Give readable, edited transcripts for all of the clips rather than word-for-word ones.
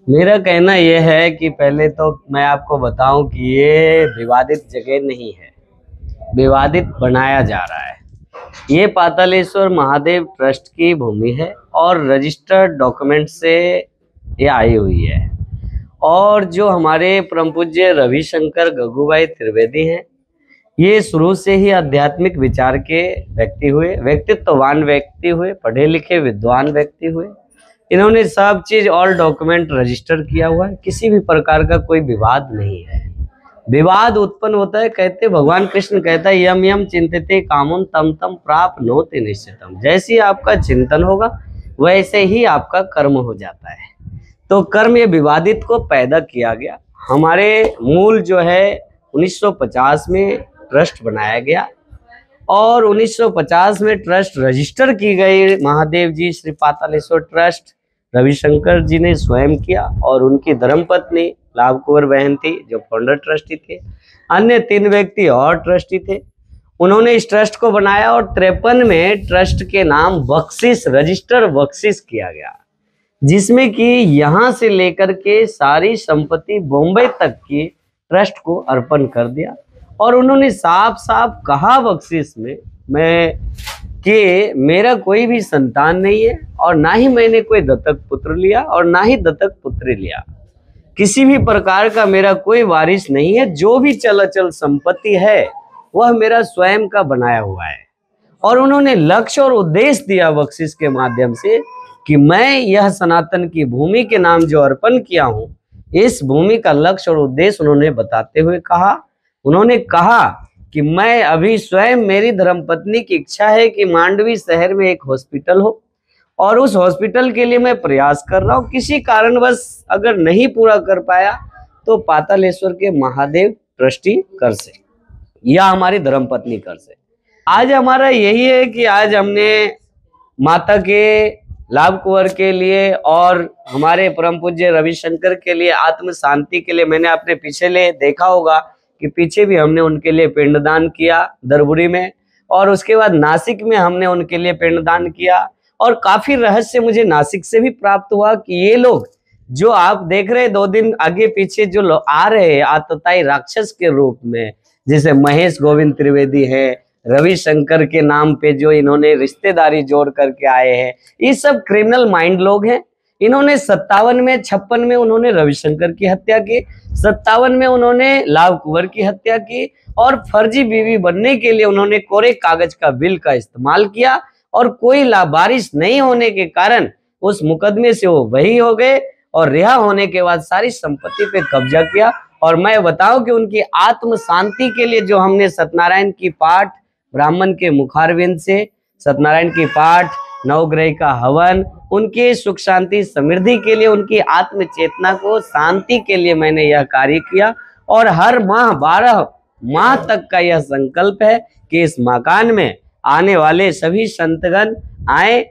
मेरा कहना यह है कि पहले तो मैं आपको बताऊं कि ये विवादित जगह नहीं है, विवादित बनाया जा रहा है। ये पातालेश्वर महादेव ट्रस्ट की भूमि है और रजिस्टर्ड डॉक्यूमेंट से ये आई हुई है। और जो हमारे परम पूज्य रविशंकर गगुभाई त्रिवेदी हैं, ये शुरू से ही आध्यात्मिक विचार के व्यक्ति हुए, व्यक्तित्ववान व्यक्ति हुए, पढ़े लिखे विद्वान व्यक्ति हुए। इन्होंने सब चीज ऑल डॉक्यूमेंट रजिस्टर किया हुआ है, किसी भी प्रकार का कोई विवाद नहीं है। विवाद उत्पन्न होता है, कहते भगवान कृष्ण कहता है यम यम चिंतते कामम तम तम प्राप्त नोति निश्चितम। जैसे ही आपका चिंतन होगा वैसे ही आपका कर्म हो जाता है। तो कर्म ये विवादित को पैदा किया गया। हमारे मूल जो है 1950 में ट्रस्ट बनाया गया और 1950 में ट्रस्ट रजिस्टर की गई। महादेव जी श्री पातालेश्वर ट्रस्ट रविशंकर जी ने स्वयं किया और उनकी धर्मपत्नी लाभ कुंवर बहन थी जो फाउंडर ट्रस्टी थे। अन्य 3 व्यक्ति और ट्रस्टी थे। उन्होंने इस ट्रस्ट को बनाया और 53 में ट्रस्ट के नाम बख्शिश रजिस्टर बख्शिश किया गया, जिसमें कि यहाँ से लेकर के सारी संपत्ति बॉम्बे तक की ट्रस्ट को अर्पण कर दिया। और उन्होंने साफ साफ कहा बख्शिश में कि मेरा कोई भी संतान नहीं है और ना ही मैंने कोई दत्तक पुत्र लिया और ना ही दत्तक पुत्री लिया। किसी भी प्रकार का मेरा कोई वारिस नहीं है। जो भी चल संपत्ति है वह मेरा स्वयं का बनाया हुआ है। और उन्होंने लक्ष्य और उद्देश्य दिया बख्शिश के माध्यम से कि मैं यह सनातन की भूमि के नाम जो अर्पण किया हूँ, इस भूमि का लक्ष्य और उद्देश्य उन्होंने बताते हुए कहा। उन्होंने कहा कि मैं अभी स्वयं, मेरी धर्मपत्नी की इच्छा है कि मांडवी शहर में एक हॉस्पिटल हो और उस हॉस्पिटल के लिए मैं प्रयास कर रहा हूँ। किसी कारणवश अगर नहीं पूरा कर पाया तो पातालेश्वर के महादेव ट्रस्टी कर से या हमारी धर्मपत्नी कर से। आज हमारा यही है कि आज हमने माता के लाभ कुंवर के लिए और हमारे परम पूज्य रविशंकर के लिए आत्म शांति के लिए, मैंने अपने पिछले देखा होगा कि पीछे भी हमने उनके लिए पिंडदान किया दरबुरी में, और उसके बाद नासिक में हमने उनके लिए पिंडदान किया। और काफी रहस्य मुझे नासिक से भी प्राप्त हुआ कि ये लोग जो आप देख रहे 2 दिन आगे पीछे जो लोग आ रहे हैं आतताई राक्षस के रूप में, जैसे महेश गोविंद त्रिवेदी है, रविशंकर के नाम पे जो इन्होंने रिश्तेदारी जोड़ करके आए हैं, ये सब क्रिमिनल माइंड लोग हैं। इन्होंने 57 में 56 में उन्होंने रविशंकर की हत्या की, 57 में उन्होंने लाभ कुंवर की हत्या की और फर्जी बीवी बनने के लिए उन्होंने कोरे कागज का बिल का इस्तेमाल किया और कोई लावारिस नहीं होने के कारण उस मुकदमे से वो वही हो गए और रिहा होने के बाद सारी संपत्ति पे कब्जा किया। और मैं बताऊं कि उनकी आत्म शांति के लिए जो हमने सत्यनारायण की पाठ ब्राह्मण के मुखारविंद से सत्यनारायण की पाठ, नवग्रह का हवन, उनके सुख शांति समृद्धि के लिए, उनकी आत्म चेतना को शांति के लिए मैंने यह कार्य किया। और हर माह 12 माह तक का यह संकल्प है कि इस मकान में आने वाले सभी संतगण आए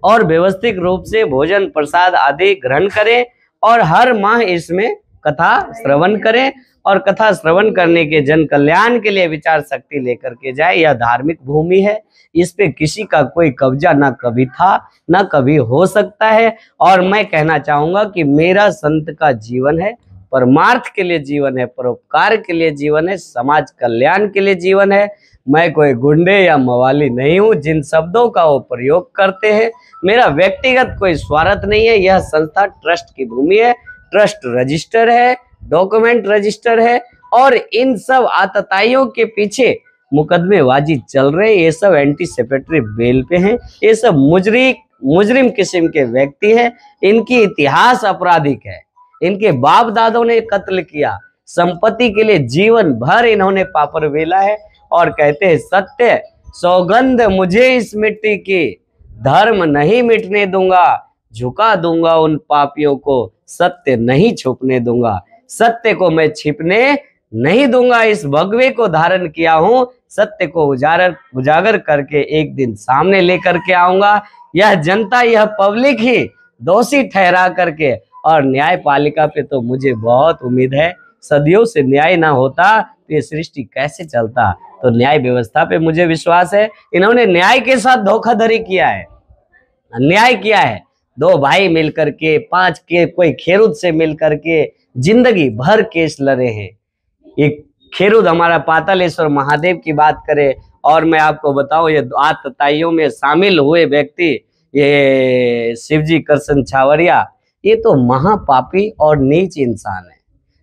और व्यवस्थित रूप से भोजन प्रसाद आदि ग्रहण करें और हर माह इसमें कथा श्रवण करें और कथा श्रवण करने के जन कल्याण के लिए विचार शक्ति लेकर के जाए। यह धार्मिक भूमि है, इस पे किसी का कोई कब्जा ना कभी था ना कभी हो सकता है। और मैं कहना चाहूंगा कि मेरा संत का जीवन है, परमार्थ के लिए जीवन है, परोपकार के लिए जीवन है, समाज कल्याण के लिए जीवन है। मैं कोई गुंडे या मवाली नहीं हूँ जिन शब्दों का वो प्रयोग करते हैं। मेरा व्यक्तिगत कोई स्वार्थ नहीं है। यह संस्था ट्रस्ट की भूमि है, ट्रस्ट रजिस्टर है, डॉक्यूमेंट रजिस्टर है और इन सब आतताइयों के पीछे मुकदमेबाजी चल रहे, ये सब एंटीसिपेटरी बेल पे हैं, ये सब मुजरिम किस्म के व्यक्ति हैं। इनकी इतिहास आपराधिक है, इनके बाप दादों ने कत्ल किया, संपत्ति के लिए जीवन भर इन्होंने पापर वेला है। और कहते हैं सत्य सौगंध मुझे इस मिट्टी की, धर्म नहीं मिटने दूंगा, झुका दूंगा उन पापियों को, सत्य नहीं छुपने दूंगा, सत्य को मैं छिपने नहीं दूंगा। इस भगवे को धारण किया हूं, सत्य को उजागर करके एक दिन सामने लेकर के आऊंगा। यह जनता, यह पब्लिक ही दोषी ठहरा करके, और न्यायपालिका पे तो मुझे बहुत उम्मीद है। सदियों से न्याय ना होता तो ये सृष्टि कैसे चलता। तो न्याय व्यवस्था पे मुझे विश्वास है। इन्होंने न्याय के साथ धोखाधड़ी किया है, अन्याय किया है, दो भाई मिलकर के, 5 के कोई खेरुद से मिलकर के जिंदगी भर केस लड़े हैं। एक खेरुद हमारा पातालेश्वर महादेव की बात करें, और मैं आपको बताऊं ये आतताइयों में शामिल हुए व्यक्ति, ये शिवजी कृष्ण छावरिया, ये तो महापापी और नीच इंसान है,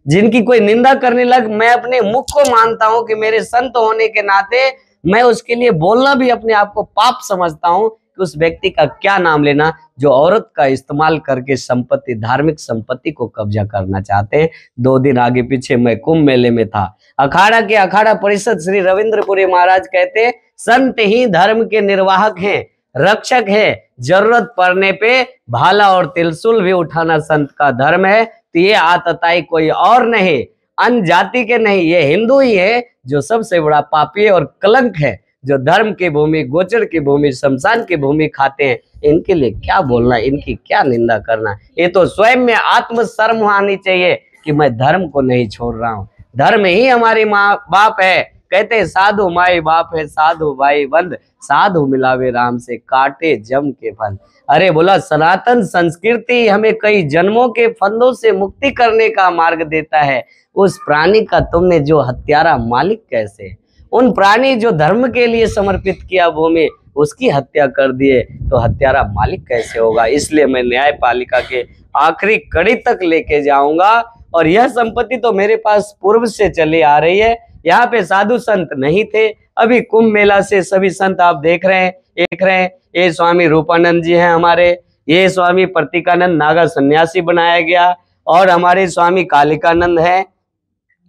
जिनकी कोई निंदा करने लग, मैं अपने मुख को मानता हूं कि मेरे संत होने के नाते मैं उसके लिए बोलना भी अपने आप को पाप समझता हूं कि उस व्यक्ति का क्या नाम लेना जो औरत का इस्तेमाल करके संपत्ति, धार्मिक संपत्ति को कब्जा करना चाहते हैं। 2 दिन आगे पीछे मैं कुंभ मेले में था। अखाड़ा के अखाड़ा परिषद श्री रविंद्रपुरी महाराज कहते, संत ही धर्म के निर्वाहक हैं, रक्षक है, जरूरत पड़ने पे भाला और त्रिशूल भी उठाना संत का धर्म है। तो ये आतताई कोई और नहीं, अन्य जाति के नहीं, ये हिंदू ही है जो सबसे बड़ा पापी और कलंक है, जो धर्म की भूमि, गोचर की भूमि, शमशान की भूमि खाते हैं। इनके लिए क्या बोलना, इनकी क्या निंदा करना। ये तो स्वयं में आत्मशर्म आनी चाहिए कि मैं धर्म को नहीं छोड़ रहा हूँ। धर्म ही हमारी माँ बाप है। कहते साधु माई बाप है, साधु भाई बंद, साधु मिलावे राम से काटे जम के फंद। अरे बोला सनातन संस्कृति हमें कई जन्मों के फंदों से मुक्ति करने का मार्ग देता है। उस प्राणी का तुमने जो हत्यारा मालिक कैसे, उन प्राणी जो धर्म के लिए समर्पित किया भूमि, उसकी हत्या कर दिए तो हत्यारा मालिक कैसे होगा। इसलिए मैं न्यायपालिका के आखिरी कड़ी तक लेके जाऊंगा। और यह संपत्ति तो मेरे पास पूर्व से चली आ रही है। यहाँ पे साधु संत नहीं थे। अभी कुंभ मेला से सभी संत आप देख रहे हैं। ये स्वामी रूपानंद जी हैं हमारे, ये स्वामी प्रतीकानंद नागा सन्यासी बनाया गया, और हमारे स्वामी कालिकानंद हैं।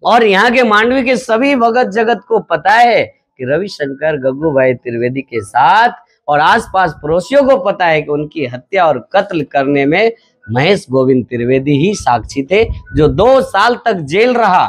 और यहाँ के मांडवी के सभी भगत जगत को पता है कि रविशंकर गग्गूबाई त्रिवेदी के साथ और आसपास पड़ोसियों को पता है कि उनकी हत्या और कत्ल करने में महेश गोविंद त्रिवेदी ही साक्षी थे, जो 2 साल तक जेल रहा।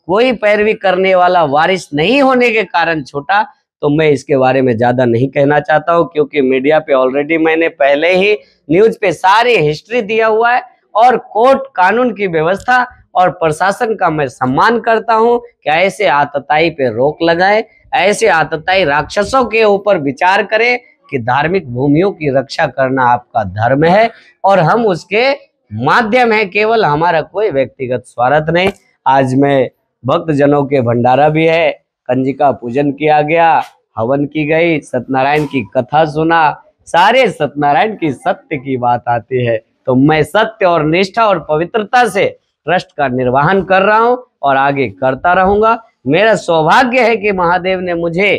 कोई पैरवी करने वाला वारिस नहीं होने के कारण छूटा। तो मैं इसके बारे में ज्यादा नहीं कहना चाहता हूं, क्योंकि मीडिया पे ऑलरेडी मैंने पहले ही न्यूज पे सारी हिस्ट्री दिया हुआ है। और कोर्ट कानून की व्यवस्था और प्रशासन का मैं सम्मान करता हूं कि ऐसे आतताई पे रोक लगाए, ऐसे आतताई राक्षसों के ऊपर विचार करें कि धार्मिक भूमियों की रक्षा करना आपका धर्म है और हम उसके माध्यम है, केवल हमारा कोई व्यक्तिगत स्वार्थ नहीं। आज मैं भक्त जनों के भंडारा भी है, कंजिका पूजन किया गया, हवन की गई, सत्यनारायण की कथा सुना, सारे सत्यनारायण की सत्य की बात आती है। तो मैं सत्य और निष्ठा और पवित्रता से ट्रस्ट का निर्वहन कर रहा हूं और आगे करता रहूंगा। मेरा सौभाग्य है कि महादेव ने मुझे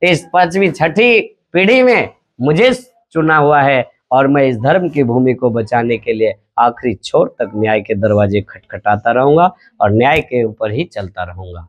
इस 5वीं 6ठी पीढ़ी में मुझे चुना हुआ है, और मैं इस धर्म की भूमि को बचाने के लिए आखिरी छोर तक न्याय के दरवाजे खटखटाता रहूंगा और न्याय के ऊपर ही चलता रहूंगा।